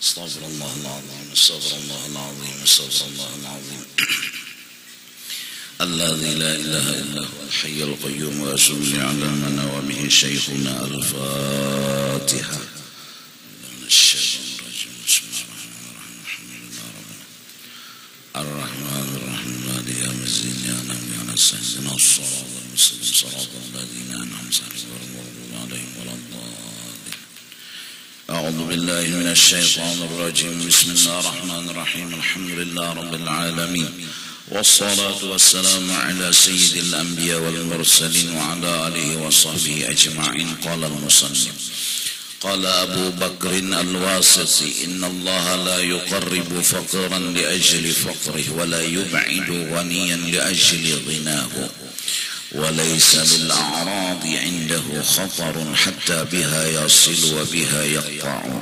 استغفر الله العظيم استغفر الله العظيم استغفر الله العظيم الذي لا إله إلا هو الحي القيوم وأصلي على من وبه شيخنا الفاتحة من الشيطان الرجيم بسم الله الرحمن الرحيم الحمد لله رب الرحمن الرحيم مالك يوم الدين يا نبي على سيدنا الصراط المستقيم صراط الذين أنعمت عليهم غير المغضوب عليهم ولا الضالين أعوذ بالله من الشيطان الرجيم بسم الله الرحمن الرحيم الحمد لله رب العالمين والصلاة والسلام على سيد الأنبياء والمرسلين وعلى آله وصحبه أجمعين. قال المصنف قال أبو بكر الواسطي إن الله لا يقرب فقيرا لأجل فقره ولا يبعد غنيا لأجل غناه وليس للأعراض عنده خطر حتى بها يصل وبها يقطع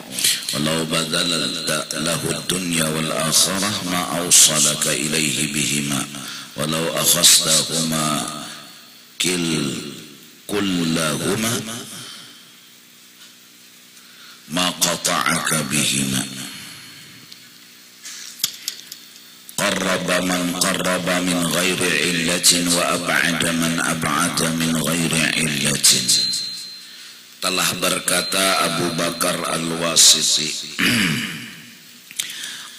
ولو بذلت له الدنيا والآخرة ما أوصلك إليه بهما ولو أخذتهما كلهما ما قطعك بهما قرب من قرب من غير علة وأبعد من أبعد من غير علة. Telah berkata Abu Bakar Al-Wasiti,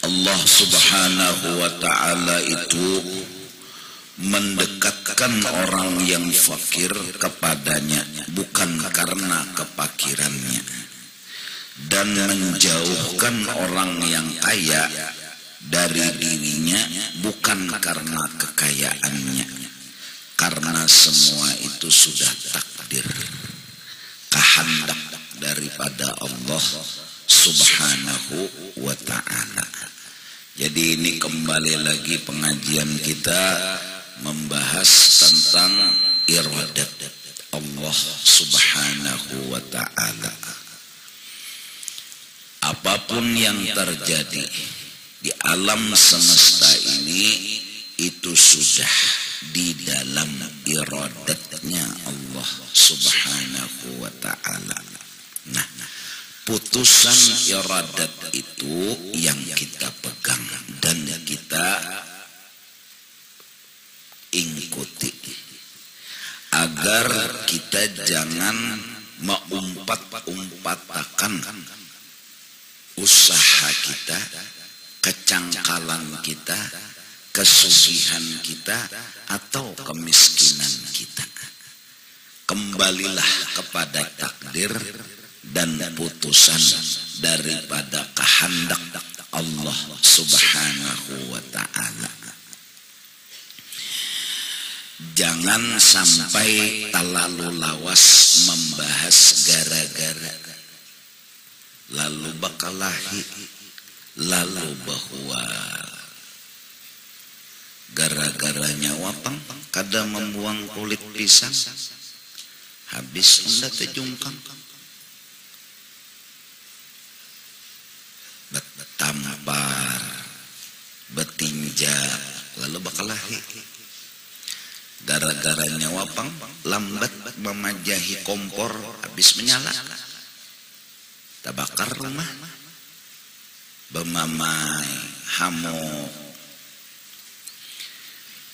Allah subhanahu wa ta'ala itu mendekatkan orang yang fakir kepadanya bukan karena kefakirannya, dan menjauhkan orang yang kaya dari dirinya bukan karena kekayaannya, karena semua itu sudah takdir, kehendak daripada Allah subhanahu wa ta'ala. Jadi ini kembali lagi pengajian kita membahas tentang iradat Allah subhanahu wa ta'ala. Apapun yang terjadi di alam semesta ini itu sudah di dalam iradatnya Allah subhanahu wa ta'ala. Nah, putusan iradat itu yang kita pegang dan kita ikuti agar kita jangan mengumpat-umpatakan usaha kita, kecangkalan kita, kesugihan kita, atau kemiskinan kita. Kembalilah kepada takdir dan putusan daripada kehendak Allah subhanahu wa ta'ala. Jangan sampai terlalu lawas membahas gara-gara, lalu bakalahi, lalu bahwa gara-garanya wapang kada membuang kulit pisang habis unda tejungkang betampar betinjak lalu bakalahi. Gara-garanya wapang lambat memajahi kompor habis menyala tabakar rumah bemamai hamuk.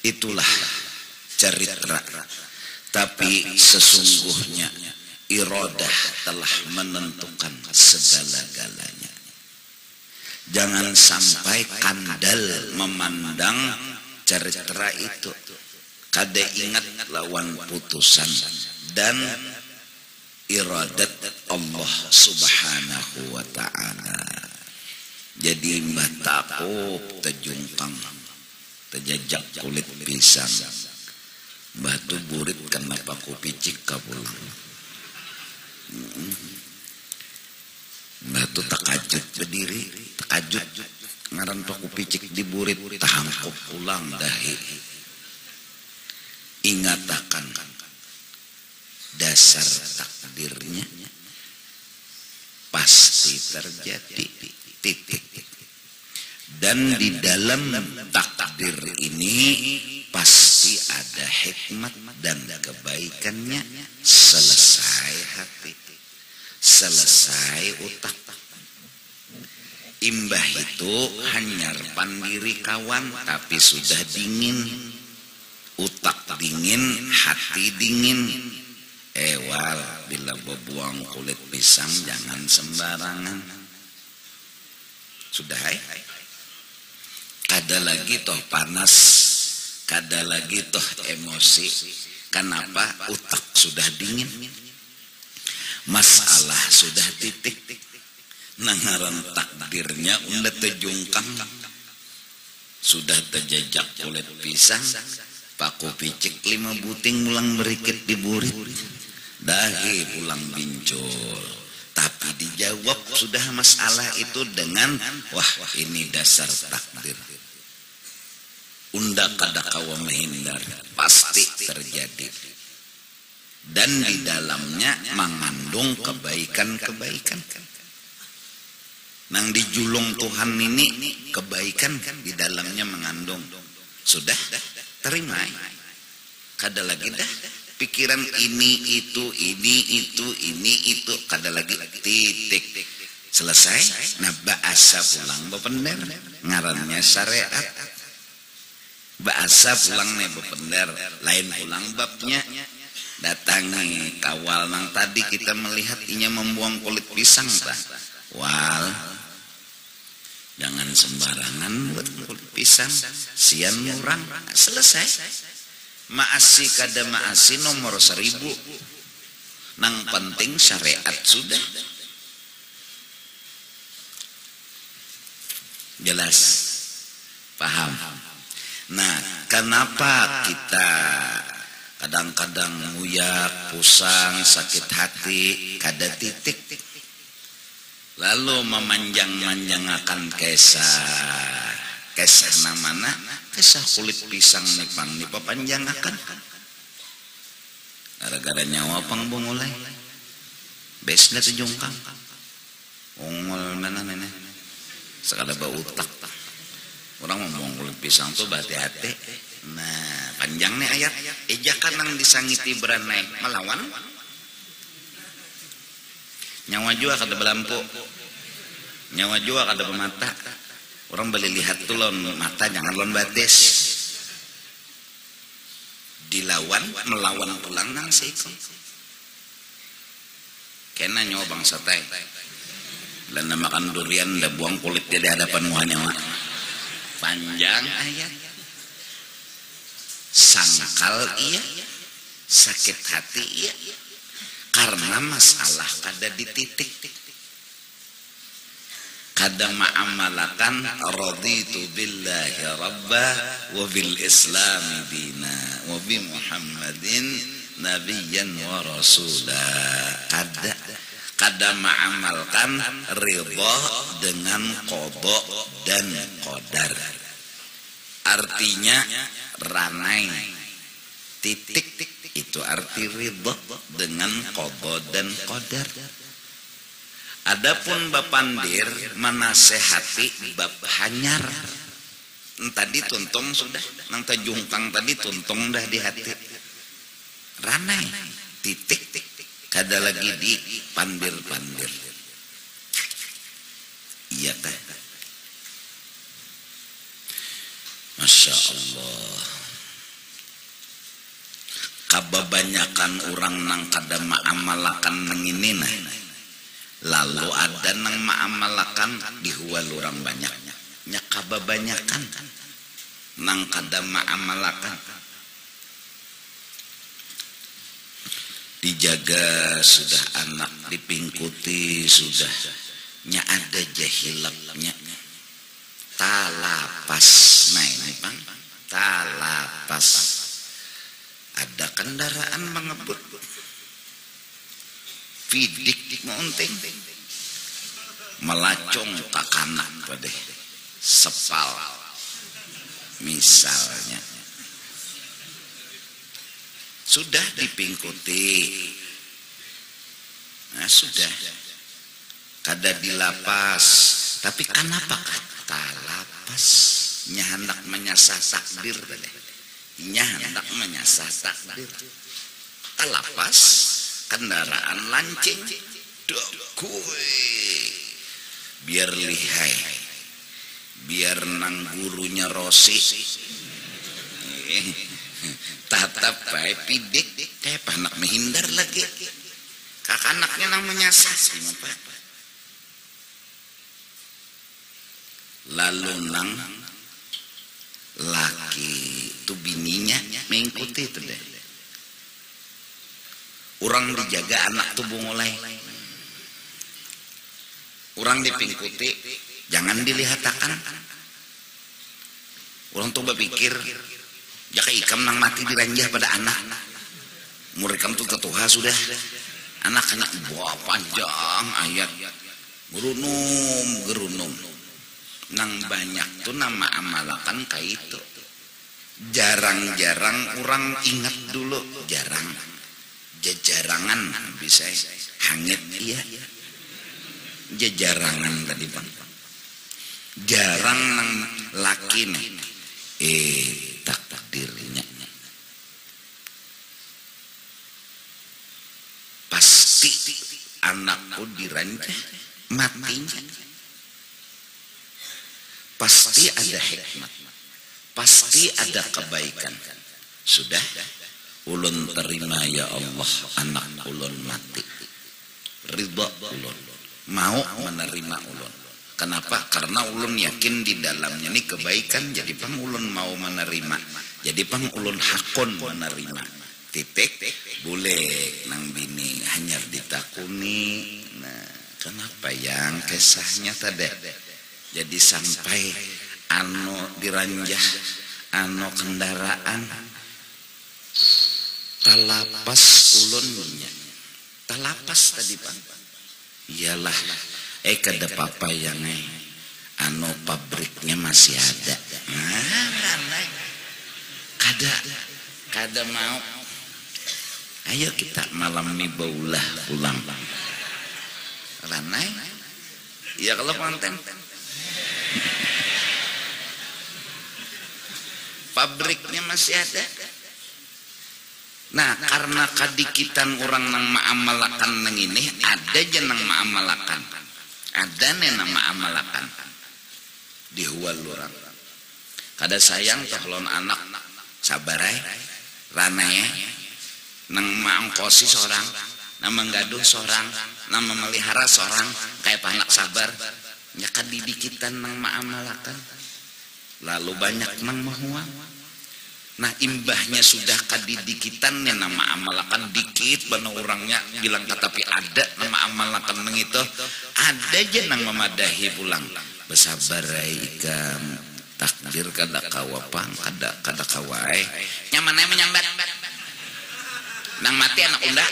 Itulah cerita, tapi sesungguhnya iradah telah menentukan segala-galanya. Jangan sampai kandal memandang cerita itu, kada ingat lawan putusan dan iradat Allah subhanahu wa ta'ala. Jadi mbah takut tejungkang terjajak kulit pisang, mbah tu burit kenapa ku picik kapulang, mbah tu takajut berdiri, takajut ngaran ku picik di burit tahangkuk pulang dahi. Ingatakan dasar takdirnya pasti terjadi, titik. Dan di dalam takdir ini pasti ada hikmat dan kebaikannya. Selesai hati, selesai utak, Imbah itu hanyar pandiri kawan, tapi sudah dingin, utak dingin, hati dingin. Ewal, bila berbuang kulit pisang jangan sembarangan. Sudah kada lagi toh panas, kada lagi toh emosi. Kenapa? Utak sudah dingin, masalah sudah titik. Nangaran takdirnya unda tejungkang, sudah terjejak kulit pisang. Paku picik 5 buting mulang berikit diburit, dahi pulang bincul. Tapi dijawab sudah masalah itu dengan wah ini dasar takdir. Unda kada kawa menghindar, pasti terjadi. Dan di dalamnya mengandung kebaikan-kebaikan. Nang dijulung Tuhan ini kebaikan di dalamnya mengandung. Sudah terima. Kada lagi dah pikiran ini itu kada lagi, titik selesai. Nah bahasa pulang bepender ngarannya syariat. Bahasa pulang nih bepender lain pulang babnya. Datangi kawal nang tadi kita melihat inya membuang kulit pisang bah. Wal, jangan sembarangan buat kulit pisang, sian murang. Selesai. Maasi kada maasi nomor 1000. Nang penting syariat sudah jelas, paham. Nah, kenapa kita kadang-kadang nguyak, pusang, sakit hati, kada titik, lalu memanjang-manjangakan kesah namana, kesah kulit pisang nipang dipapanjangakan gara-gara nyawa pang bungulay bes na tujungkang ungol mana nene sekada ba utak orang ngomong kulit pisang tuh hati-hati. Nah panjang nih ayat, ejakan nang disangiti beranai melawan nyawa jua kada belampu, nyawa jua kada bermata. Orang beli lihat tuh lon mata, jangan lon batis. Dilawan, melawan pulang nang seiko. Kena nyawa bangsa tay. Lana makan durian, dah buang kulit dia di hadapan muha nyawa. Panjang ayat. Sangkal iya, sakit hati iya. Karena masalah kada dititik. Kada ma'amalakan raditu billahi rabba wa bil islam dina wa bi muhammadin nabiyyan wa rasula. Kada ma'amalkan ridha dengan qada dan qadar. Artinya ranai titik itu arti ridha dengan qada dan qadar. Adapun bapandir menasehati bab hanyar. Tadi tuntung sudah, nang tajungkang tadi tuntung dah di hati. Ranai titik kada lagi di pandir-pandir. Iya kan? Masya Allah. Kababanyakan orang nang kada ma'amalakan nang ini nah. Lalu ada nang ma'amalakan dihual orang banyak. Nya kababanyakan nang kada ma'amalakan. Dijaga sudah anak dipingkuti sudah. Nya ada jahilapnya. Talapas. Nah ini bang. Talapas. Ada kendaraan mengebut. Fidik monting. Melacong ke kanan pada sepal. Misalnya. Sudah dipingkuti. Nah sudah. Kada dilapas. Tapi kenapa kata lapas? Nya hendak menyasar takdir. Nya hendak menyasar takdir. Lapas kendaraan lancing. Dokui. Biar lihai. biar nang gurunya Rosi tatap bae pidik kayak panak menghindar lagi kakak anaknya nang menyasar lalu nang laki tu bininya mengikuti itu deh orang dijaga anak tuh mulai orang dipingkuti jangan dilihatakan orang tuh berpikir jaka ikam nang mati diranjah pada anak murekam tuh ketuha sudah anak-anak buah panjang ayat gerunum nang banyak tuh nama amalakan kayak itu jarang-jarang orang ingat dulu jarang jajarangan bisa hangit iya jajarangan tadi bang jarang nang laki nih takdirnya pasti anakku diranjah matinya pasti ada hikmat pasti ada kebaikan sudah ulun terima ya Allah anak ulun mati ridha ulun mau menerima ulun kenapa karena ulun yakin di dalamnya ini kebaikan jadi pang ulun mau menerima jadi pang ulun hakon menerima titik boleh nang bini hanya ditakuni nah kenapa yang kisahnya tadi jadi sampai anu diranjah anu kendaraan talapas ulunnya talapas tadi Pak iyalah kada papa yang anu pabriknya masih ada kada mau ayo kita malam ini baulah pulang ranai ya kalau konten pabriknya masih ada. Nah karena kadikitan orang nang maamalakan nang ini ada aja nang maamalakan ada nih nang maamalakan dihual orang kada sayang tohlon anak sabarai ranai nang maangkosi seorang nang menggaduh seorang nang memelihara seorang kayak anak sabar nya kadidikitan nang maamalakan lalu banyak nang mahuang. Nah imbahnya sudah kadidikitan yang nama amalakan dikit bana orangnya bilang tetapi ada nama amalakan nang itu ada aja nang memadahi pulang bersabar ikam takdir kada kawapang kada kawai nyamannya menyambat nang mati anak unda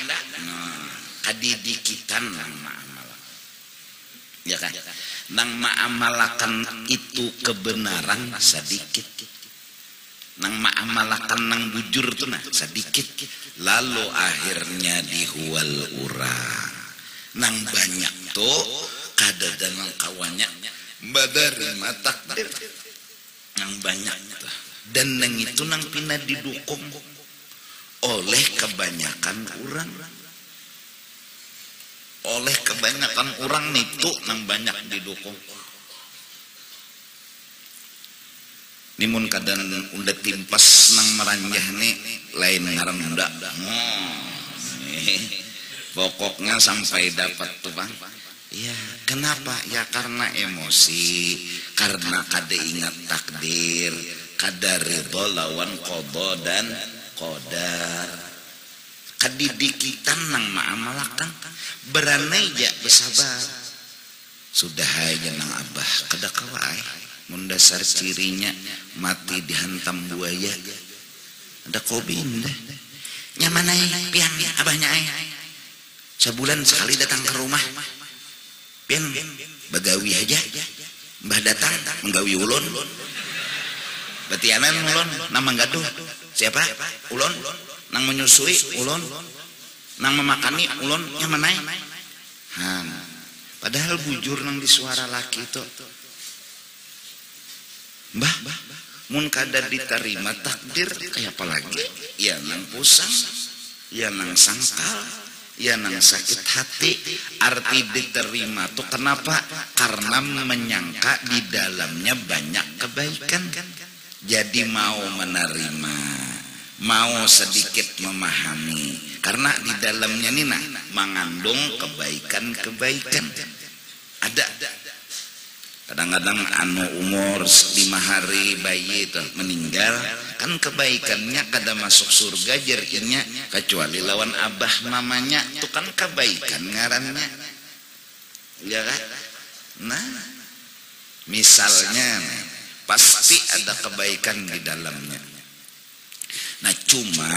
nah, kadidikitan nang maamalakan ya kan nang maamalakan itu kebenaran sedikit nang maamalakan nang bujur tuh nah sedikit lalu akhirnya dihual urang nang banyak tuh kada dan nang kawannya badari takdir nang banyak tuh dan nang itu nang pina didukung oleh kebanyakan orang itu nang banyak didukung nimun kadan unda timpas nang meranjah nih lain ngaran unda pokoknya sampai dapat tuh bang ya kenapa ya karena emosi karena kada ingat takdir kada ridho lawan qada dan qadar kadidikitan nang maamalakan beranai ja bersabar sudah aja nang abah kada kawai mendasar cirinya mati dihantam buaya ada kobin deh nyaman pian abahnya sebulan sekali datang ke rumah pian bagawi aja mbah datang menggawi ulun betianan ulun nang menggaduh siapa ulun nang menyusui ulun nang memakani ulun nyaman padahal bujur nang di suara laki itu Mbah, mun kada diterima takdir kayak apa lagi? Ya nang pusang, ya nang sangkal, Ya nang sakit hati. Arti diterima tuh kenapa? Karena menyangka di dalamnya banyak kebaikan. Jadi mau menerima, mau sedikit memahami. Karena di dalamnya nih nah mengandung kebaikan-kebaikan. Ada kadang-kadang anu umur 5 hari bayi itu meninggal kan kebaikannya kada masuk surga jerinya kecuali lawan abah mamanya itu kan kebaikan ngarannya ya kan. Nah misalnya pasti ada kebaikan di dalamnya. Nah cuma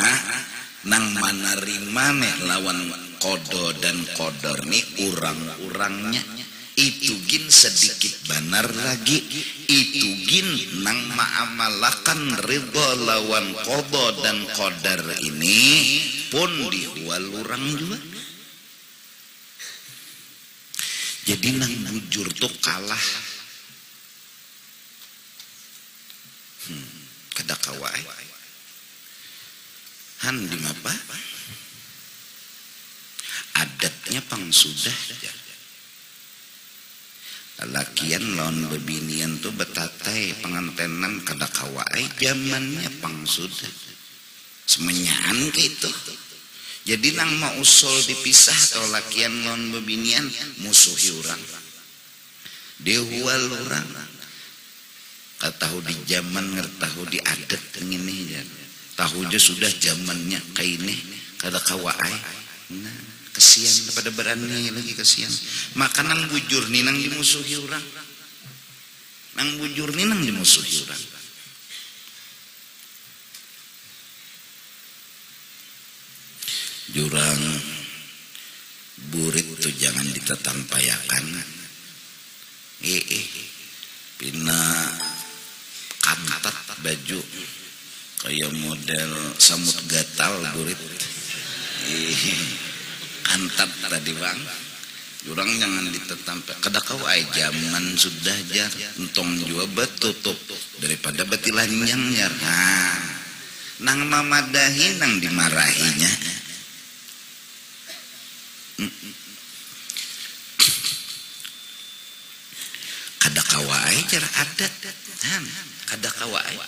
nang menerima nih lawan kodo dan kodor nih urang-urangnya itu gin sedikit benar lagi itu gin nang ma'amalakan ridho lawan kodo dan kodar ini pun dihual urang juga. Jadi nang bujur tuh kalah kada kawai han di mapa adatnya pang sudah lakian lawan bebinian tuh betatai pengantenan kada kawai zamannya pang sudah semenyaan gitu. Jadi nang mau usul dipisah kalau lakian lawan bebinian musuhi orang dehual orang tahu di zaman ngertahu di adat ini ya tahu aja sudah zamannya kayak ini kada kawai. Nah kesian pada berani lagi kesian maka nang bujur nih nang dimusuhi orang nang bujur nih nang dimusuhi orang. Jurang burit tuh jangan ditetampayakan pina kantat baju kayak model samut gatal burit kantat tadi bang jurang jangan ditetampak kada kawai zaman sudah jar entong juga betutup daripada betilanjang jar. Nah nang mamadahi nang dimarahinya kada kawai jar adat kada kawai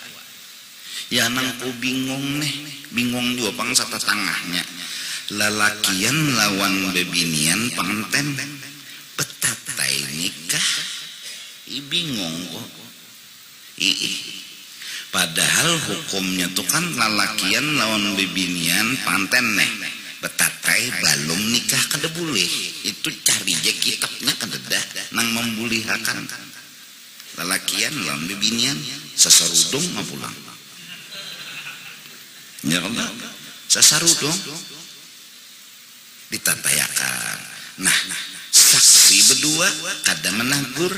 ya nang ku bingung nih bingung juga pang sata tangahnya lalakian lawan bebinian penganten betatai nikah bingung kok padahal hukumnya tuh kan lalakian lawan bebinian penganten nih betatai balum nikah kada boleh itu cari je kitabnya kada dah nang membulihakan lalakian lawan bebinian sesarudung mah pulang ya Allah sesarudung ditatayakan. Nah saksi berdua kada menagur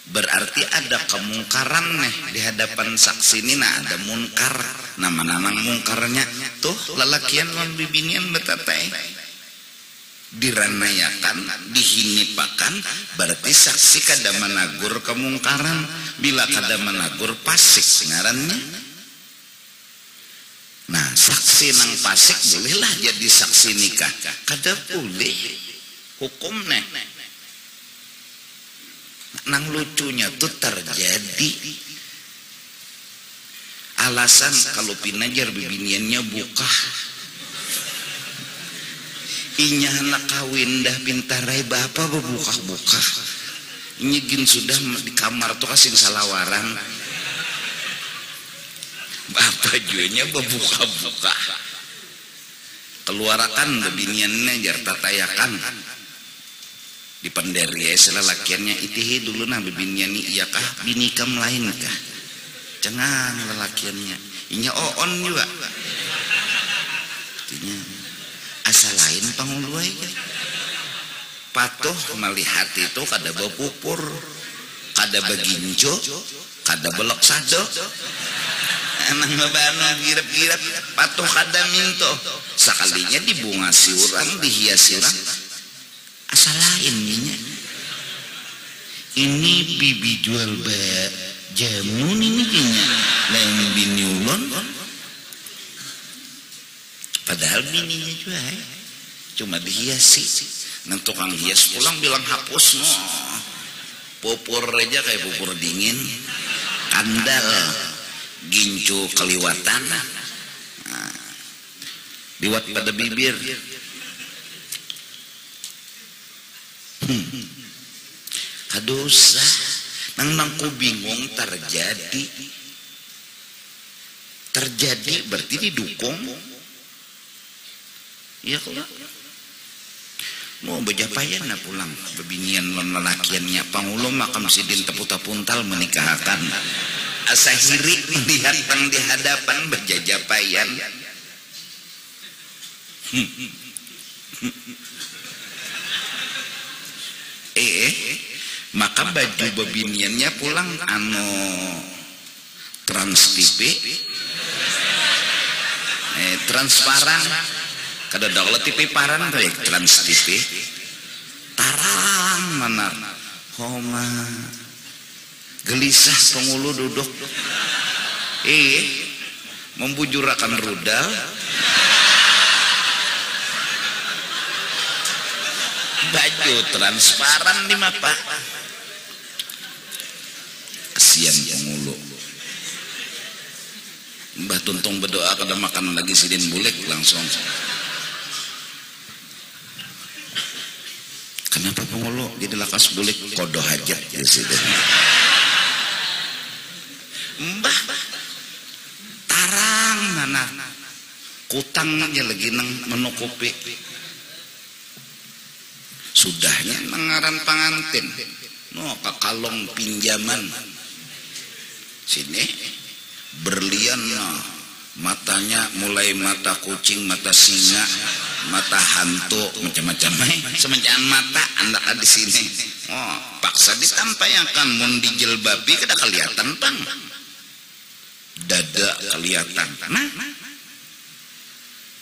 berarti ada kemungkaran nih di hadapan saksi ini. Nah ada munkar nama-nama mungkarnya tuh lalakian lawan bibinian betatai diranayakan dihinipakan berarti saksi kada menagur kemungkaran. Bila kada menagur pasik ngarannya. Nah saksi nang pasik bolehlah jadi saksi nikah kada boleh hukum nih. Nang lucunya tuh terjadi alasan kalau pinajar bibiniannya buka inya anak kawin dah pintarai bapak berbuka-buka ini gin sudah di kamar tuh kasih salawaran bapak jualnya berbuka-buka keluarakan bebiniannya jar tatayakan di penderi selalakiannya itihi dulu nah bebinian iya kah binikam lain kah cengang lelakiannya inya oon juga artinya asal lain panguluai patuh melihat itu kada bepupur kada beginjo kada belok sado emang ngebano girap-girap patuh kada minto sekalinya dibungasi orang dihiasi orang asal lain ini bibi jual jamun ini kayaknya lain bini ulon padahal bininya juga cuma dihiasi. Nang tukang hias pulang bilang hapus no. Pupur aja kayak pupur dingin, kandal, gincu keliwatan, liwat pada bibir. Kadosa, nang ku bingung terjadi berarti didukung. Iya kalau mau bejapayan na pulang bebinian non lelakiannya pangulo makam sidin teputa-puntal menikahkan asa hirik melihat tang di hadapan berjajapayan. Maka baju bebiniannya pulang anu Trans TV transparan kada daulat TV paran baik Trans TV tarang mana homa gelisah pengulu duduk membujurakan rudal baju transparan di mapa kesian pengulu. Mbah Tuntung berdoa kada makan lagi sidin bulek langsung. Kenapa pengulu jadi lakas bulek kodoh hajat ya sidin. Mbah tarang mana kutangnya lagi nang menukupi. Sudahnya nangaran pangantin no kakalong pinjaman sini berlian matanya mulai mata kucing, mata singa, mata hantu, macam-macam semacam mata anda di sini. Oh, paksa ditampaikan mun dijilbabi kada kelihatan pang. Dada kelihatan. Nah.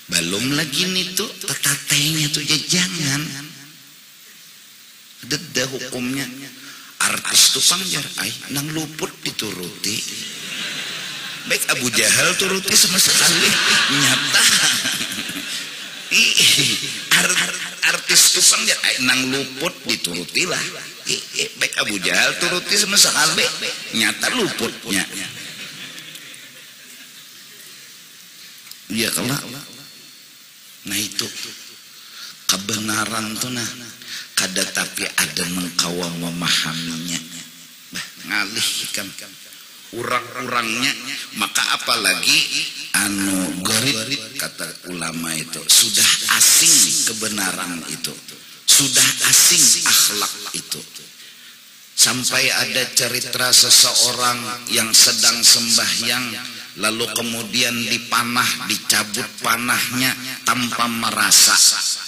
Belum lagi nih tuh tetatainya tuh jangan. Deda hukumnya. Artis tuh pangjar nang luput dituruti. Baik Abu Jahal turuti sama sekali nyata. Artis tukang ya nang luput diturutilah. Baik Abu Jahal turuti sama sekali nyata luputnya. Iya kelak. Nah itu kebenaran tuh nah kada tapi ada mengkawa memahaminya. Bah ngalih kan urang-urangnya maka apalagi anu garib kata ulama itu sudah asing kebenaran itu sudah asing akhlak itu sampai ada cerita seseorang yang sedang sembahyang lalu kemudian dipanah dicabut panahnya tanpa merasa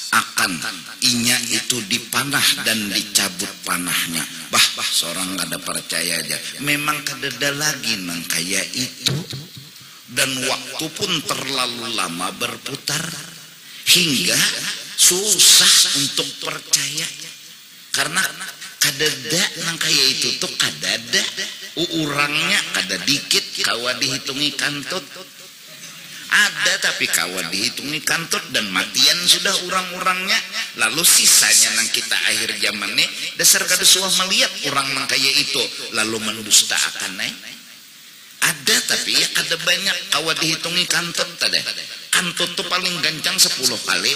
akan inya itu dipanah dan dicabut panahnya. Bah seorang kada percaya aja memang kadada lagi nang kaya itu dan waktu pun terlalu lama berputar hingga susah untuk percaya karena kadada nang kaya itu tuh kadada urangnya kada dikit kawa dihitungi kantut ada tapi kawan dihitungi kantut dan matian sudah urang-urangnya lalu sisanya nang kita akhir zaman nih dasar kada suah melihat orang nang kaya itu lalu mendustakan ada tapi ya kada banyak kawan dihitungi kantut tadi kantut tuh paling gancang 10 kali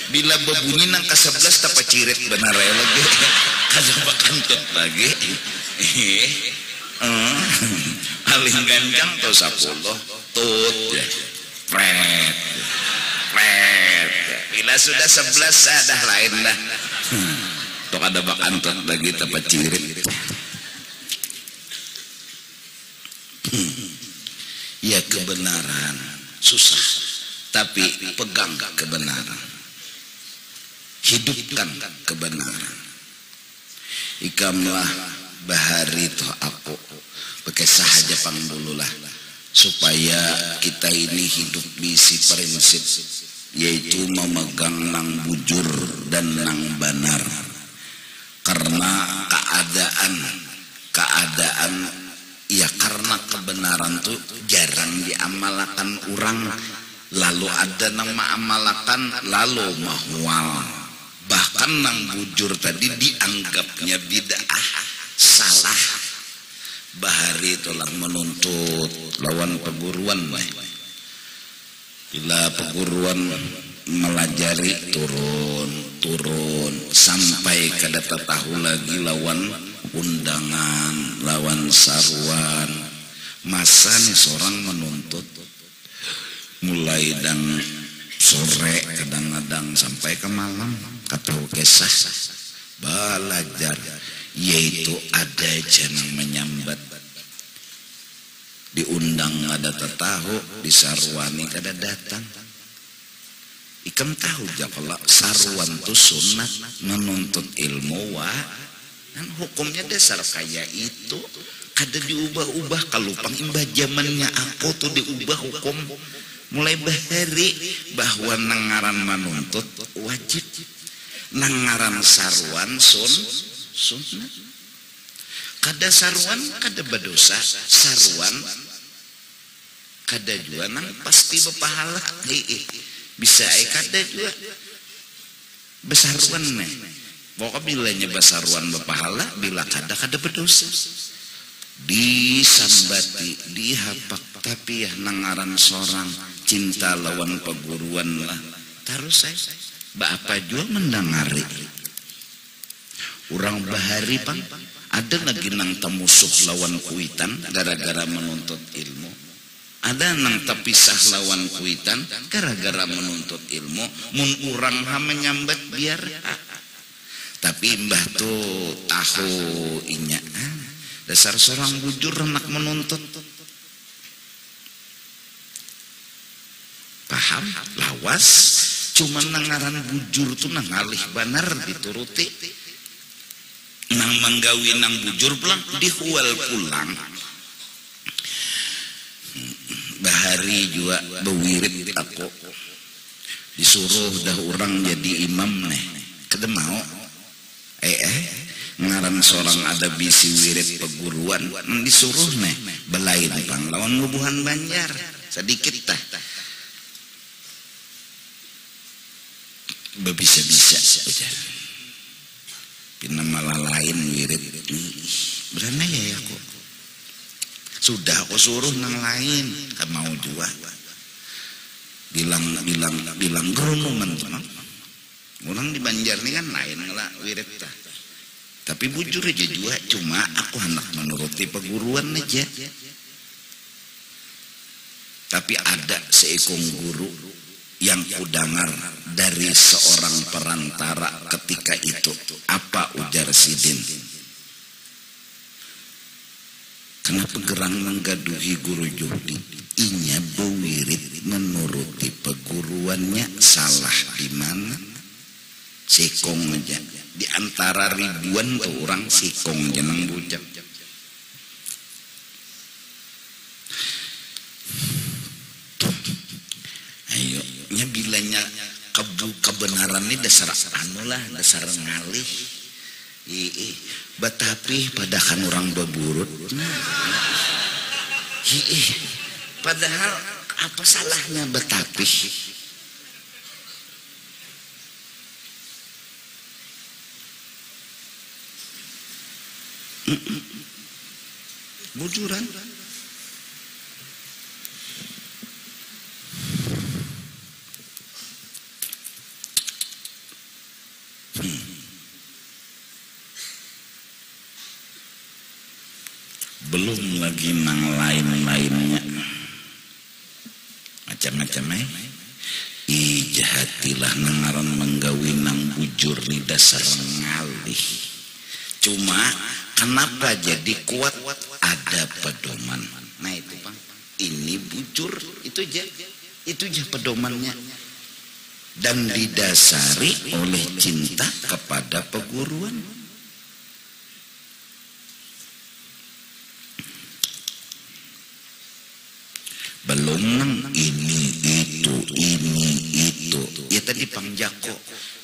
bila bebunyi nang ke-11 tapa cirit benar ya lagi kada bakantut lagi paling gancang tuh 10 tut ya pret bila sudah 11 dah lain dah tuh ada bakantut lagi tapa cirit ya kebenaran susah tapi pegang kebenaran hidupkan kebenaran ikamlah bahari toh aku pakai sahaja pangbululah supaya kita ini hidup bisi prinsip yaitu memegang nang bujur dan nang benar karena keadaan ya karena kebenaran tuh jarang diamalkan orang lalu ada nang maamalakan lalu mahwal, bahkan nang bujur tadi dianggapnya bid'ah, salah. Bahari itulah menuntut lawan peguruan bila peguruan melajari turun sampai kada tahu lagi lawan undangan, lawan saruan. Masa nih seorang menuntut mulai dan sore kadang-kadang sampai ke malam atau kisah belajar, yaitu ada jenang menyambat diundang ada tetahu, disarwani kada datang. Ikam tahu ja kalau sarwan tu sunat menuntut ilmu dan hukumnya dasar kayak itu kada diubah-ubah. Kalau pang imbah zamannya aku tuh diubah hukum mulai bahari bahwa nangaran menuntut wajib, nangaran sarwan sunat. Kada sarwan kada berdosa, sarwan kada juga nang pasti berpahala. Bisa kada juga besarwan nih. Pokoknya bilanya besarwan berpahala, bila kada berdosa. Disambati, dihapak, tapi ya nangaran seorang cinta lawan peguruan lah. Terus saya apa juga mendengari. Orang bahari pang ada lagi nang tamusuh lawan kuitan gara-gara menuntut ilmu. Ada nang tapisah lawan kuitan gara-gara menuntut ilmu. Mun urang ha menyambat biar tapi mbah tuh tahu inya dasar seorang bujur anak menuntut. Paham? Lawas cuma nangaran bujur tuh nang alih banar dituruti, nang manggawi nang bujur pulang dihual pulang. Bahari juga bewirit aku disuruh dah orang jadi imam nih kada mau ngaran seorang ada bisi wirid peguruan disuruh nih belain bang lawan ngubuhan Banjar sedikit tah bebisa-bisa ujar pina malah lain wirid berana ya aku sudah aku suruh nang lain kan mau juga bilang gerunuman teman orang di Banjar ini kan lain lah wirid tah. Tapi bujur aja juga cuma aku anak menuruti peguruan aja. Tapi ada seekor guru yang kudengar dari seorang perantara ketika itu. Apa ujar Sidin? Kenapa gerang menggaduhi guru Jodi? Inya bewirid menuruti peguruannya salah di mana? Sikong aja. Di antara ribuan tuh orang sikong jeneng bujang. Ayo, nya bilanya kebenaran ini dasar anu lah, dasar ngalih. Betapi padahal orang beburut. Padahal apa salahnya betapi? Bujuran belum lagi nang lain-lainnya macam-macam ijahatilah nangaran menggawi nang bujur ni dasar ngalih. Cuma kenapa jadi kuat? Ada pedoman. Nah itu bang, ini bujur itu aja pedomannya dan didasari oleh cinta kepada peguruan. Belum ini itu ya tadi pangjako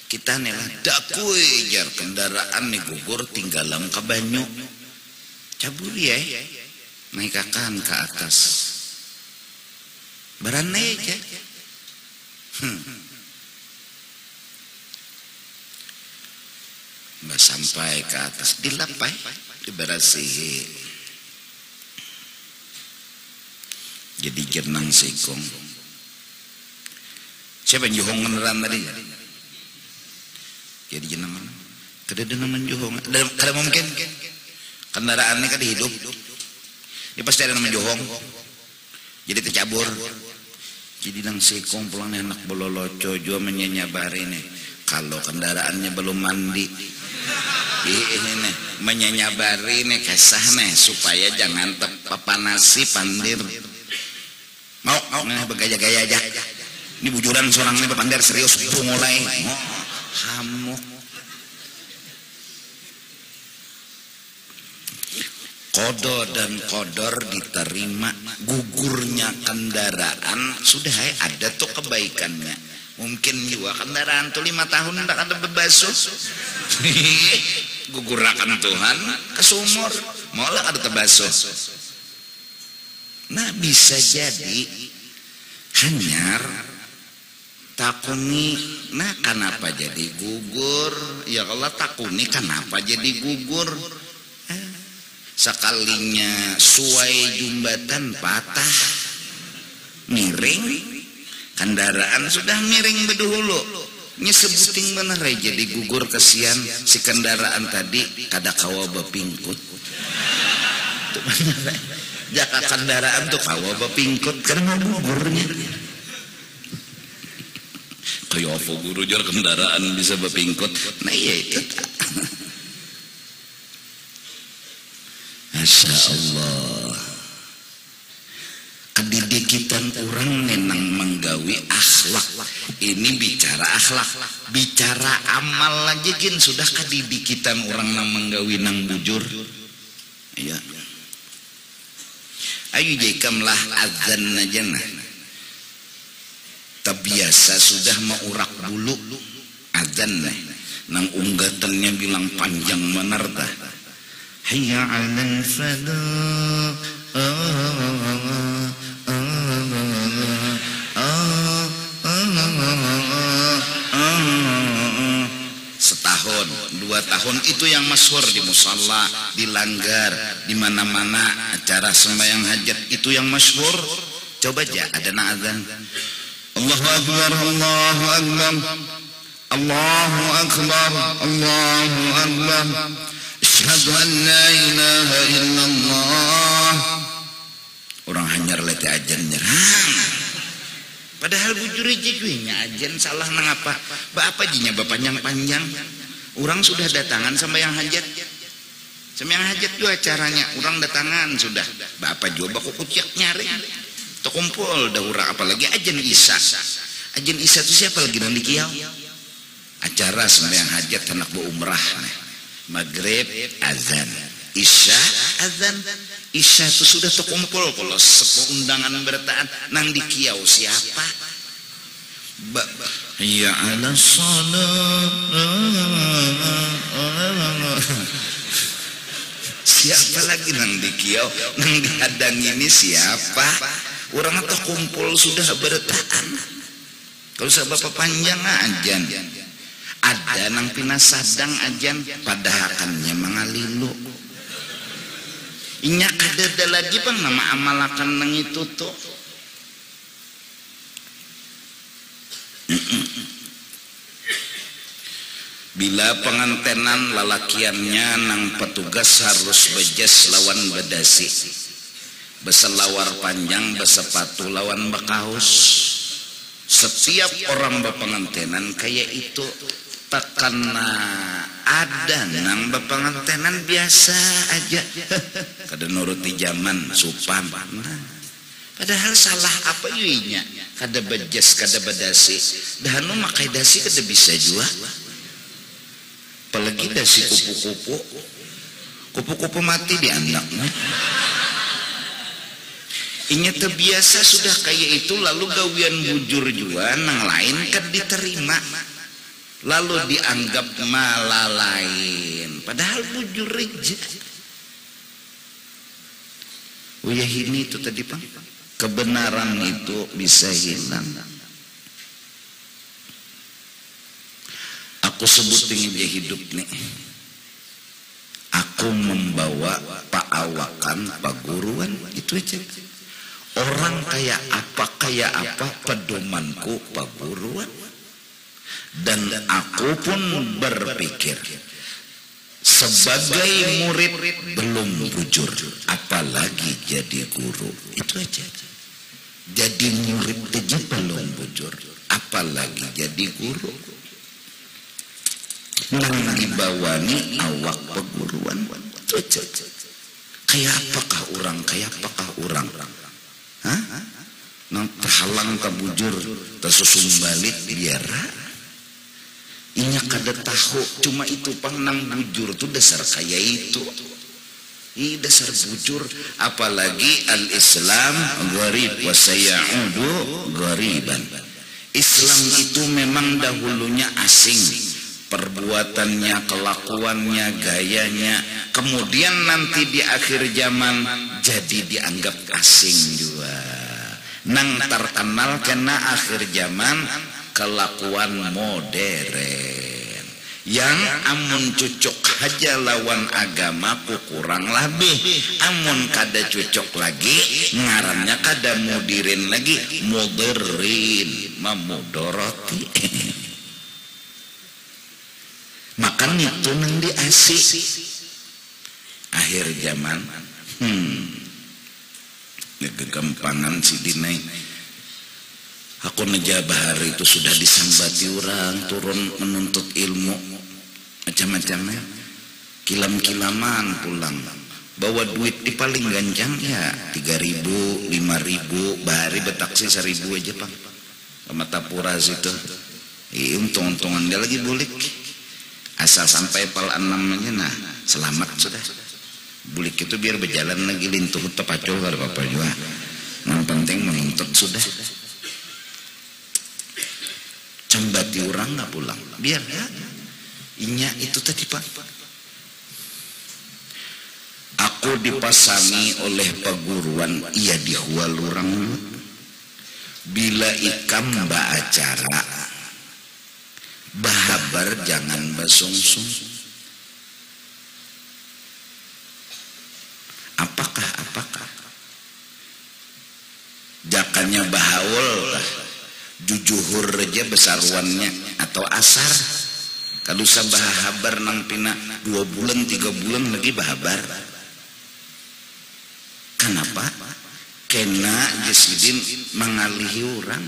kita nelah dakui jar kendaraan nih gugur tinggalan ke banyu cabur ya naik akan ke atas berane aja Mbak sampai ke atas dilapai, diberasihi. Jadi jenang sikong. Siapa yang johong beneran tadi? Jadi jenang mana? Kada nama johong. Kada mungkin. Kendaraan ini kada hidup. Dia pasti ada nama johong. Jadi tercabur. Jadi nang sikong pulang anak bololoco jua menyanyabari nih. Kalau kendaraannya belum mandi, ini nih menyanyabari nih kesah nih supaya jangan terpapanasi pandir. Mau nih bergaya-gaya aja. Ini bujuran seorang nih pandir serius mulai. Hamuk. Kodo dan kodor diterima, gugurnya kendaraan sudah ada tuh kebaikannya. Mungkin juga kendaraan tuh 5 tahun tidak ada berbasuh. Gugurakan Tuhan ke sumur, malah ada terbasuh. Nah bisa jadi hanyar takuni. Nah kenapa jadi gugur? Ya Allah takuni kenapa jadi gugur? Sekalinya suai jembatan patah, miring, kendaraan sudah miring bedahulu. Ini sebuting bener jadi gugur kesian si kendaraan tadi kada kawa bepingkut. Itu bener. Jaka kendaraan tuh kawa bepingkut karena gugurnya. Kayak apa guru jar kendaraan bisa bepingkut? Nah iya itu. Masya Allah. Kedidikitan orang nenang menggawi akhlak. Ini bicara akhlak, bicara amal lagi gin sudah kedidikitan orang nang menggawi nang bujur. Iya. Ayo jekamlah azan aja nah. Terbiasa sudah maurak bulu azan nah. Nang unggatannya bilang panjang benar dah. Hayya 'alal falah. Setahun, 2 tahun itu yang masyhur di musalla, di langgar, di mana-mana acara sembahyang hajat itu yang masyhur. Coba aja ada azan. Allahu akbar, Allahu akbar. Allahu akbar, Allahu akbar. Asyhadu an la ilaha illallah. Orang hanyar lete ajan nyerang. Padahal bujur jejuinya ajan salah nang apa? Apa jinya panjang-panjang. Orang sudah datangan sama yang hajat. Sama yang hajat juga acaranya. Orang datangan sudah. Bapak juga baku kuciak nyari. Terkumpul daura apalagi ajan Isa. Ajan Isa itu siapa lagi nang dikiau? Acara sama yang hajat anak bu umrah. Maghrib azan, Isya azan. Isya itu sudah terkumpul kalau seundangan bertaan nang dikiau siapa? Ya ala salat. Siapa lagi nang dikiau? Nang dihadang ini siapa? Orang terkumpul sudah bertaan. Kalau sebab panjang ajan. Ada nang pina sadang ajan padahakannya mangalilu. Inya kadada lagi bang nama amalakan nang itu tuh. Bila pengantenan lalakiannya nang petugas harus bejas lawan bedasi, beselawar panjang besepatu lawan bekaus. Setiap orang berpengantenan kayak itu karena ada nang berpengantenan biasa aja. Kada nuruti zaman supan. Padahal salah apa yuinya? Kada bejas, kada bedasi. Dahanu makai dasi kada bisa juga. Apalagi dasi kupu-kupu. Kupu-kupu mati di andaknya. Inya terbiasa sudah kayak itu lalu gawian bujur juga nang lain kan diterima. Lalu dianggap malah lain. Padahal bujur aja. Oh ya ini itu tadi Pak. Kebenaran itu bisa hilang. aku sebut dengan hidup nih. Aku membawa paawakan paguruan itu aja. Orang kayak apa pedomanku paguruan. Dan aku pun berpikir sebagai murid belum bujur, apalagi jadi guru. Itu aja. Jadi murid aja belum bujur, apalagi jadi guru. Nang dibawani awak peguruan. Itu aja. Kayak apakah orang? Hah? Nang terhalang kabujur tersusung balik biara. Inya kada tahu, cuma itu pang nang bujur tuh dasar kayak itu. Ini dasar bujur, apalagi al-Islam gharib wa sayaudu ghariban. Islam itu memang dahulunya asing, perbuatannya, kelakuannya, gayanya, kemudian nanti di akhir zaman jadi dianggap asing juga. Nang terkenal kena akhir zaman kelakuan modern yang amun cocok aja lawan agamaku kurang lebih, amun kada cocok lagi ngarannya kada mudirin lagi, mudirin mamudoroti. Makan itu nang diasi akhir zaman. Kegampangan si dinai. Aku nejabah hari itu sudah disambati orang turun menuntut ilmu macam-macamnya, kilam-kilaman pulang bawa duit di paling ganjang ya 3.000, 5.000, bahari betaksi 1.000 aja pak ke Matapura situ. Untung-untungan dia lagi bulik asal sampai pal 6 aja, nah selamat sudah. Bulik itu biar berjalan lagi lintuh tepacul kalau apa juga, yang penting menuntut sudah. Cembati orang nggak pulang, biar ya. Inya itu tadi pak. Aku dipasangi oleh paguruan, ia dihual orang. Bila ikam mbak acara, bahabar jangan basungsung. Apakah? Jakannya bahaul kah? Jujuhur aja besaruannya atau asar. Kalau bahabar nang pina 2 bulan 3 bulan lagi bahabar. Kenapa? Kena Jesidin mengalihi orang.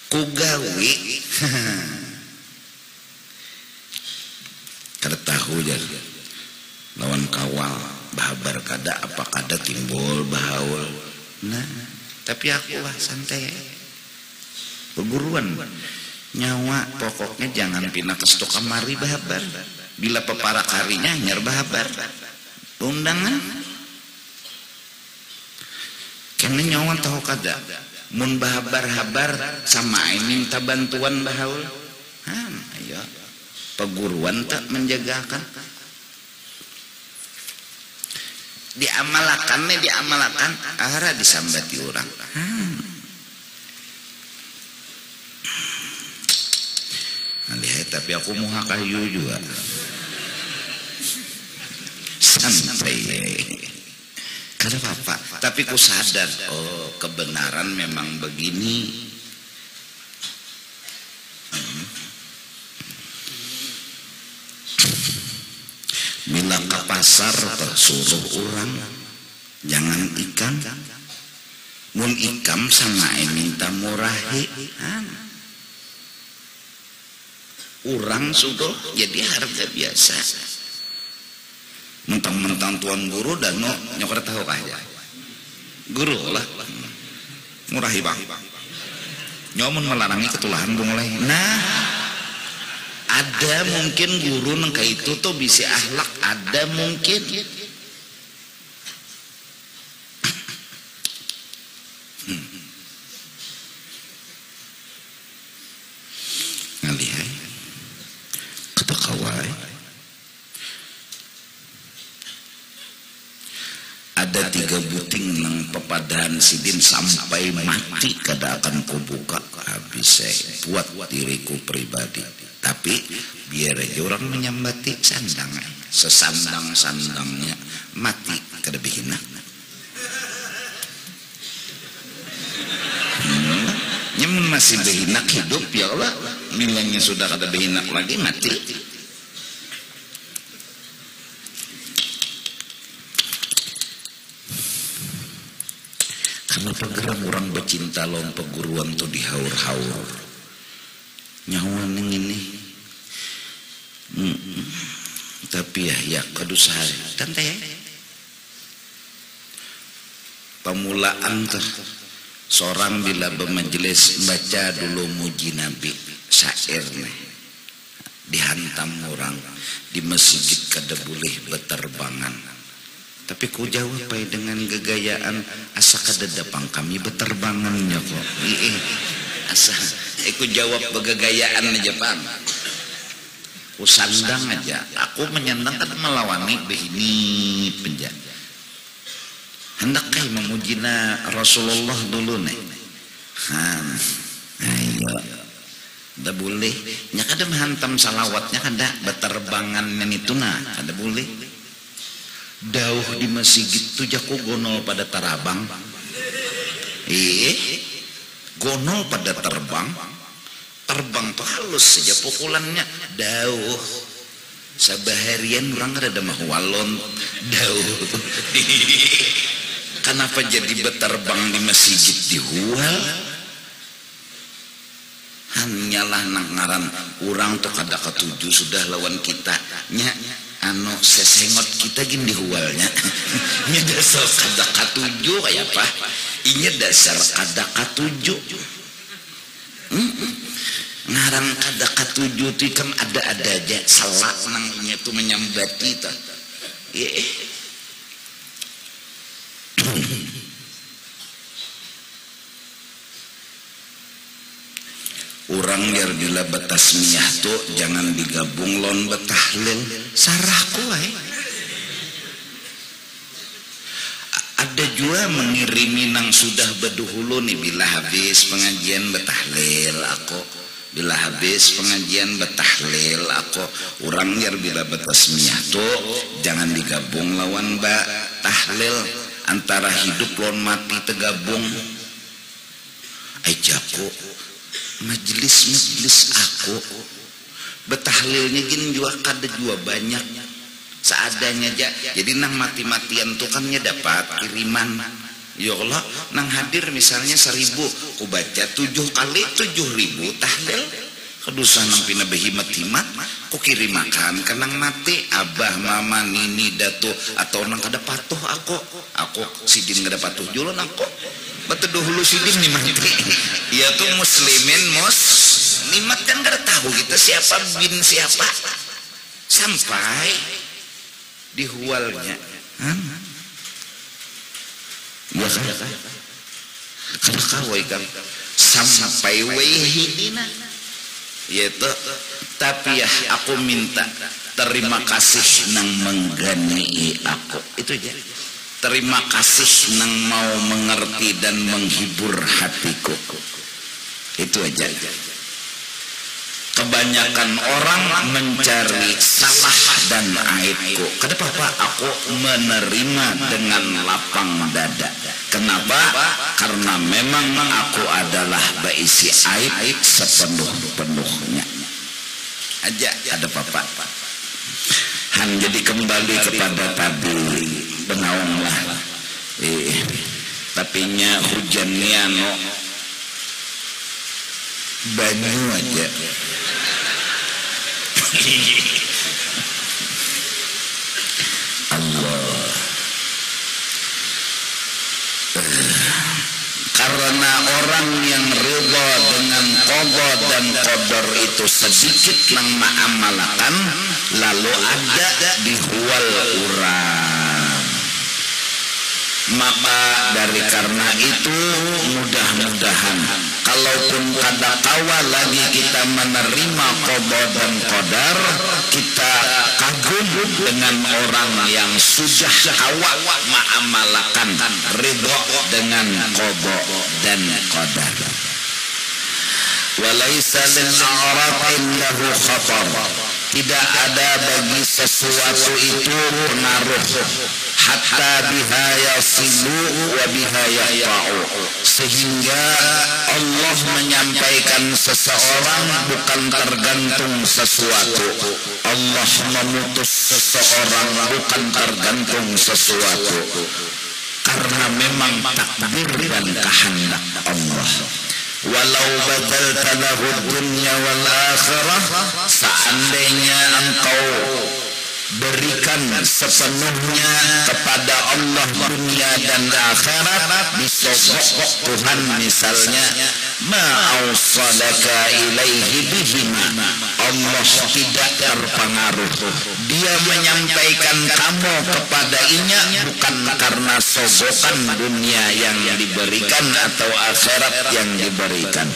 Kugawi kada tahu jadi lawan kawal bahabar kada apa kada timbul bahaul. Nah tapi aku lah santai peguruan nyawa pokoknya jangan pindah ke stok kamari bahabar. Bila peparak harinya nyer bahabar undangan kena nyawa tahu kada mun bahabar sama ini minta bantuan bahaul. Ayo peguruan tak menjagakan diamalakan arah disambati orang. Lihat tapi aku mau kayu juga santai kada apa tapi ku sadar kebenaran memang begini. Bila ke pasar tersuruh orang jangan ikan, mun ikam sama minta murahi. Orang sudah jadi harga biasa. Mentang-mentang tuan guru dan nyokor tahu aja. Guru lah murahi bang. Nyomun melarangi ketulahan mulai. Nah, ada mungkin guru nengka itu tuh bisa akhlak, ada mungkin. Ngalihai kata kawai ada 3 buting nang pepadaan sidin sampai mati kada akan ku buka. habis saya buat diriku pribadi. Tapi biar aja orang menyambati sandangan, sesandang-sandangnya mati kada behina. Nyamun masih behinak hidup ya Allah, bilangnya sudah kada behinak lagi mati. Karena pegeram orang bercinta lawan peguruan tuh dihaur-haur nyawan ini. Tapi ya kadus hari tante ya pemulaan tuh seorang bila bermajelis baca dulu muji Nabi syair nih dihantam orang di masjid kada boleh beterbangan. Tapi ku jawab dengan gegayaan asa kada dapang kami beterbangannya kok. Asa ku jawab begegayaan aja Pak. Ku sandang aja. Aku menyandang kada melawani begini penjara. Hendakkah memujina Rasulullah dulu nih. Ayo. Kada boleh. Nya kada menghantam salawatnya kada beterbangan itu nah kada boleh. Dauh di masjid itu jaku gonol pada tarabang. Gonol pada terbang. Terbang tuh halus saja pukulannya. Dauh. Sabaharian orang ada mahwalon. Dauh. Kenapa jadi beterbang di masjid dihual? Hanyalah nang ngaran orang tuh kada ketujuh sudah lawan kita. Nya anu sesengot kita gini dihualnya. Ini dasar kada katujuh kayak apa? Ini dasar kada katujuh. Ngaran kada katujuh itu kan ada aja salah nangnya tuh menyambat kita. Orang biar bila betasmiyah tuh jangan digabung lon betahlil sarahku ada juga mengirimi nang sudah beduhulu nih bila habis pengajian betahlil aku bila habis pengajian betahlil aku orang biar bila betasmiyah tuh jangan digabung lawan tahlil antara hidup lon mati tegabung ajaku majelis aku betahlilnya gini juga kada juga banyak seadanya aja. Jadi nang mati-matian tuh kannya dapat kiriman ya Allah nang hadir misalnya 1000 ku baca 7 kali 7.000 tahlil kedusan nang pina behimat-himat ku kirimakan ke nang mati abah mama nini datu atau nang kada patuh aku sidin kada patuh julo aku betul dulu sidin nih mati ya tuh muslimin nimat kan kada tahu kita siapa bin siapa sampai dihualnya ya kan kada kawai kan sampai wehidina yaitu tapi ya aku minta terima kasih nang menggani aku itu aja. Terima kasih nang mau mengerti dan menghibur hatiku. Itu aja. Kebanyakan orang mencari salah dan aibku. Kenapa aku menerima dengan lapang dada? Kenapa? Karena memang aku adalah baisi aib sepenuh-penuhnya. Aja ada papa. Jadi kembali kepada tadi benaunglah. Tapi nya hujannya no banyu aja. Allah. Karena orang yang ridha dengan qada dan qadar itu sedikit nang ma'amalakan lalu ada dihual urang. Maka dari karena itu mudah-mudahan kalaupun kada kawa lagi kita menerima qada dan qadar, kita kagum dengan orang yang sudah kawa ma'amalakan ridha dengan qada dan qadar. Walaysa lil a'rad indahu khatar. Tidak ada bagi sesuatu itu pengaruh. Hatta biha yasilu wa biha yaqta'u. Sehingga Allah menyampaikan seseorang bukan tergantung sesuatu. Allah memutus seseorang bukan tergantung sesuatu. Karena memang takdir dan kehendak Allah. Walau badalta lahu dunya wal akhirah, seandainya engkau berikan sepenuhnya kepada Allah dunia dan akhirat, disogok Tuhan misalnya, ma'ausalaka ilaihi bihima, Allah tidak terpengaruh. Dia menyampaikan kamu kepadanya bukan karena sogokan dunia yang diberikan atau akhirat yang diberikan.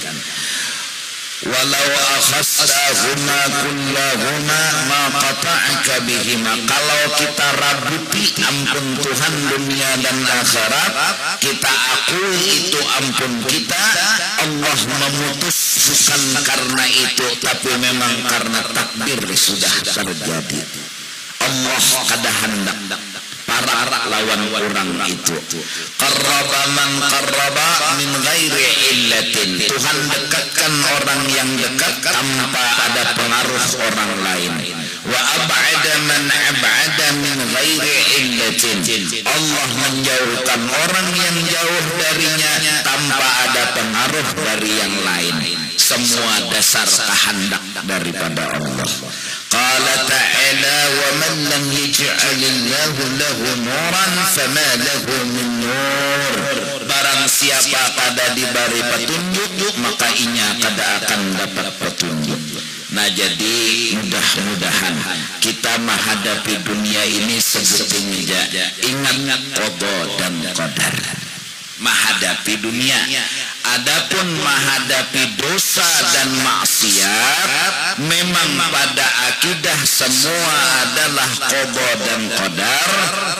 Walau akhastahuma kullahuma ma qata'aka bihima. Kalau kita rabuti ampun Tuhan dunia dan akhirat, kita akui itu ampun kita, Allah memutus bukan karena itu, tapi memang karena takdir sudah terjadi. Allah kada hendak para lawan orang itu. Qarraba man qarraba min ghairi illatin. Tuhan dekatkan orang yang dekat tanpa ada pengaruh orang lain. Wa ab'ada man ab'ada min ghairi illatin. Allah menjauhkan orang yang jauh darinya tanpa ada pengaruh dari yang lain. Semua dasar kehendak daripada Allah. Qala ta'ala wa man lam yaj'alillahu lahu nuran fama lahu min nur. Barang siapa pada diberi petunjuk, maka inya kada akan dapat petunjuk. Nah, jadi mudah-mudahan kita menghadapi dunia ini sebetulnya ingat qada dan qadar. Menghadapi dunia. Adapun menghadapi dosa dan maksiat, memang pada akidah semua adalah qada dan qadar.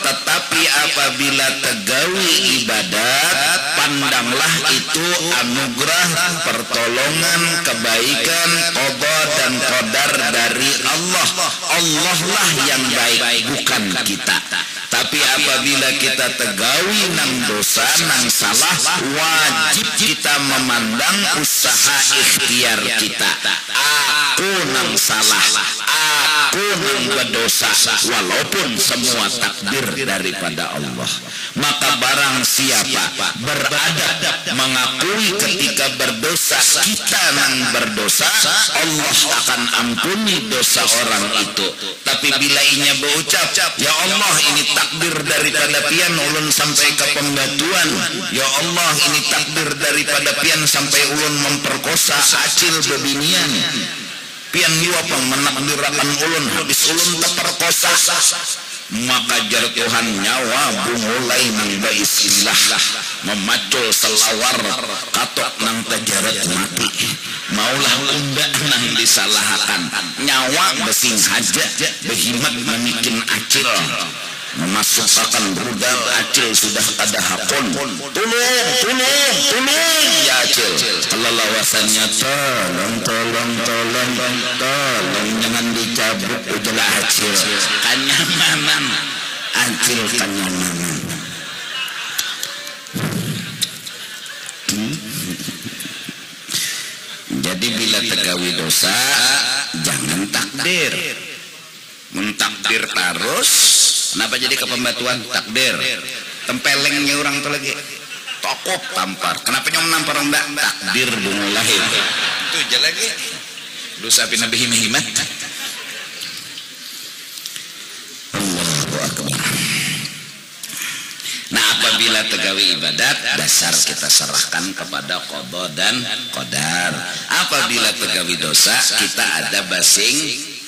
Tetapi apabila tegawi ibadat, pandanglah itu anugerah, pertolongan, kebaikan, qada dan qadar dari Allah. Allah lah yang baik, bukan kita. Tapi apabila kita tegawi nang dosa, nang salah, wajib kita memandang usaha ikhtiar kita. Aku nang salah, aku nang berdosa, walaupun semua takdir daripada Allah. Maka barang siapa beradab mengakui ketika berdosa, kita nang berdosa, Allah akan ampuni dosa orang itu. Tapi bila inya berucap, ya Allah ini takdir daripada pian ulun sampai ke pembatuan, ya Allah ini takdir daripada pian sampai ulun memperkosa acil bebinian, pian yuapa menakdirakan ulun habis ulun terperkosa, maka jar Tuhan nyawa bumulai nang baisilah memacul selawar katok nang tajarat mati, maulah unda nang disalahkan, nyawa besing haja behimat memikin acil, memasukkan rudal acil sudah ada hakon, tolong ya acil, kalau lawasannya tolong jangan dicabut ujalah acil, kanyamanan acil kanyamanan. Jadi bila tegawi dosa jangan takdir, mentakdir terus. Kenapa jadi ke pembatuan takdir? Tempelengnya orang tuh lagi tokop tampar. Kenapa nyom nampar enggak? Takdir dimulai. Itu aja lagi. Dosa pina behim-himat. Allahu Akbar. Nah, apabila tegawi ibadat, dasar kita serahkan kepada qada dan qadar. Apabila tegawi dosa, kita ada basing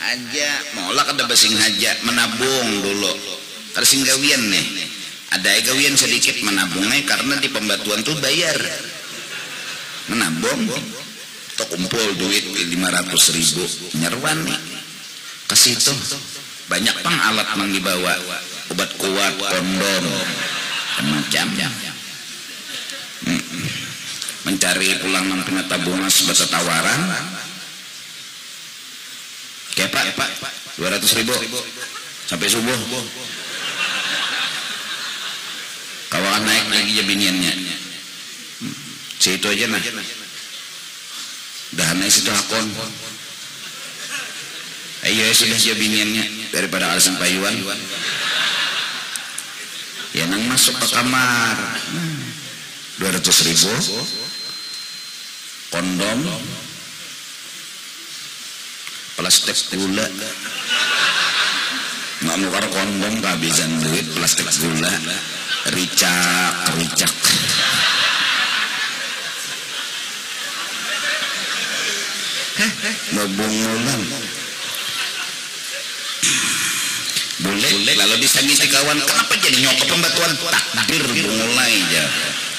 haja, maulah ada basing haja, menabung dulu. Tersing gawian nih, ada gawian sedikit menabungnya karena di pembatuan tuh bayar. Menabung, tok kumpul duit 500.000 nyerwan nih, ke situ banyak pang alat mang dibawa, obat kuat, kondom, macam. mencari pulang nampina tabungan sebata tawaran. Oke Pak, 200.000 sampai subuh. Kawan naik lagi jabiniannya. Situ aja nah. Dah naik situ akon. Ayo sudah jabiniannya daripada alasan payuan. Ya nang masuk ke kamar. 200.000 kondom plastik gula nggak nukar kondom kehabisan duit plastik gula ricak ngebungulan boleh lalu disangiti kawan kenapa jadi nyokap pembatuan takdir mulai aja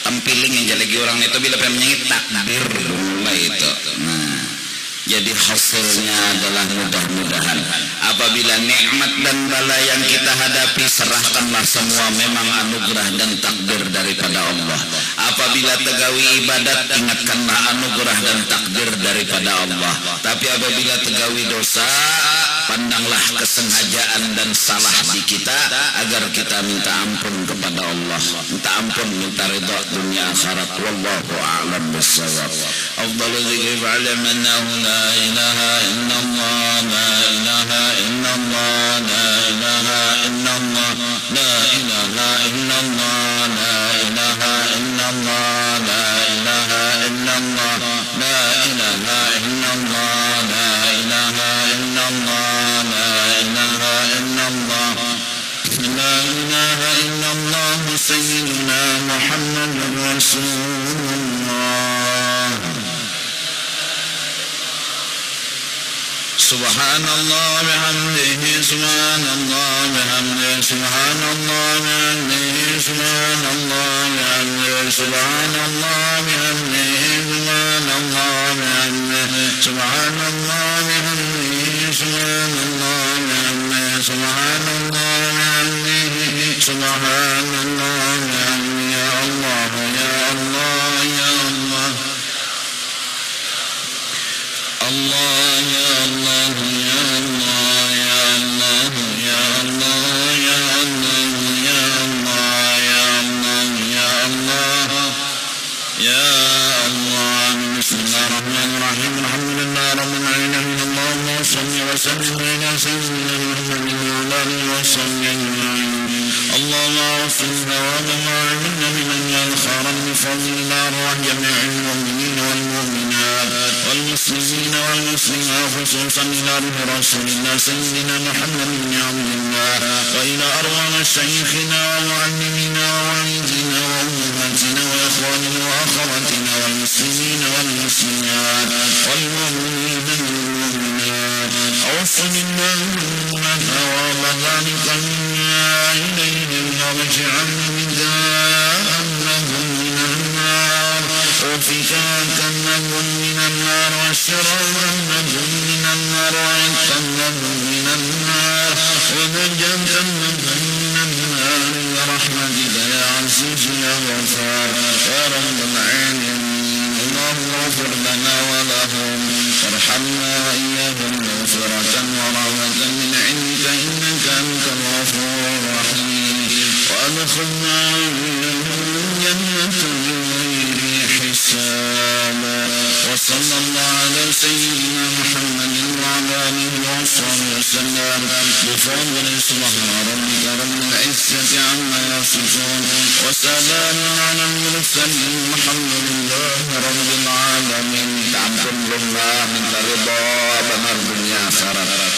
tampiling yang lagi orang itu bila menyangit takdir mulai itu. Nah, jadi hasilnya adalah mudah-mudahan apabila nikmat dan bala yang kita hadapi serahkanlah semua memang anugerah dan takdir daripada Allah. Apabila tegawi ibadat ingatkanlah anugerah dan takdir daripada Allah. Tapi apabila tegawi dosa pandanglah kesengajaan dan salah di kita agar kita minta ampun kepada Allah, minta ampun, minta ridha dunia akhirat. Wallahu a'lam bissawab. Afdhalul dzikri fa'lam annahu la ilaha illallah, la ilaha illallah, la ilaha illallah, la ilaha illallah, la ilaha illallah, la ilaha illallah, la ilaha illallah, la ilaha illallah. لا إله إلا الله سيدنا محمد رسول الله. سبحان الله بحمده سبحان الله بحمده سبحان الله بحمده سبحان الله بحمده سبحان الله بحمده سبحان الله بحمده سبحان الله بحمده سبحان الله بحمده سبحان الله سبحان الله يا الله يا الله يا الله الله يا الله يا الله يا الله يا الله يا الله يا الله يا الله يا الله يا الله بسم الله الرحمن الرحيم الحمد لله رب العالمين اللهم صل وسلم على سيدنا محمد وعلى اله وصحبه اجمعين. اللهم اغفر ثواب ما عملنا من اجل خيرا بفضل الله جميع المؤمنين والمؤمنات والمسلمين والمسلمات خصوصا الى روح رسول الله سيدنا محمد بن عبد الله والى ارواح شيخنا ومعلمنا ووالدينا وامهاتنا واخواننا واخواتنا والمسلمين والمسلمات والمؤمنين والمؤمنات اوصل اللهم ثواب ذلك منا اليهم واجعلنا بداءهم من النار وفكاك لهم من النار وشرابا لهم من النار وعتقا لهم من النار ونجاة لهم من النار برحمتك يا عزيز يا غفار يا رب العالمين. اللهم اغفر لنا ولهم وارحمنا واياهم مغفرة ورحمة من عندك انك انت الغفور الرحيم وادخلنا جنة بغير حساب. وصلى الله على سيدنا محمد وعلى اله وصحبه وسلم بفضل سبحان ربك رب العزة عما يصفون وسلام على المرسلين الحمد لله رب العالمين. تعبد الله من الرضا benar dunia akhirat.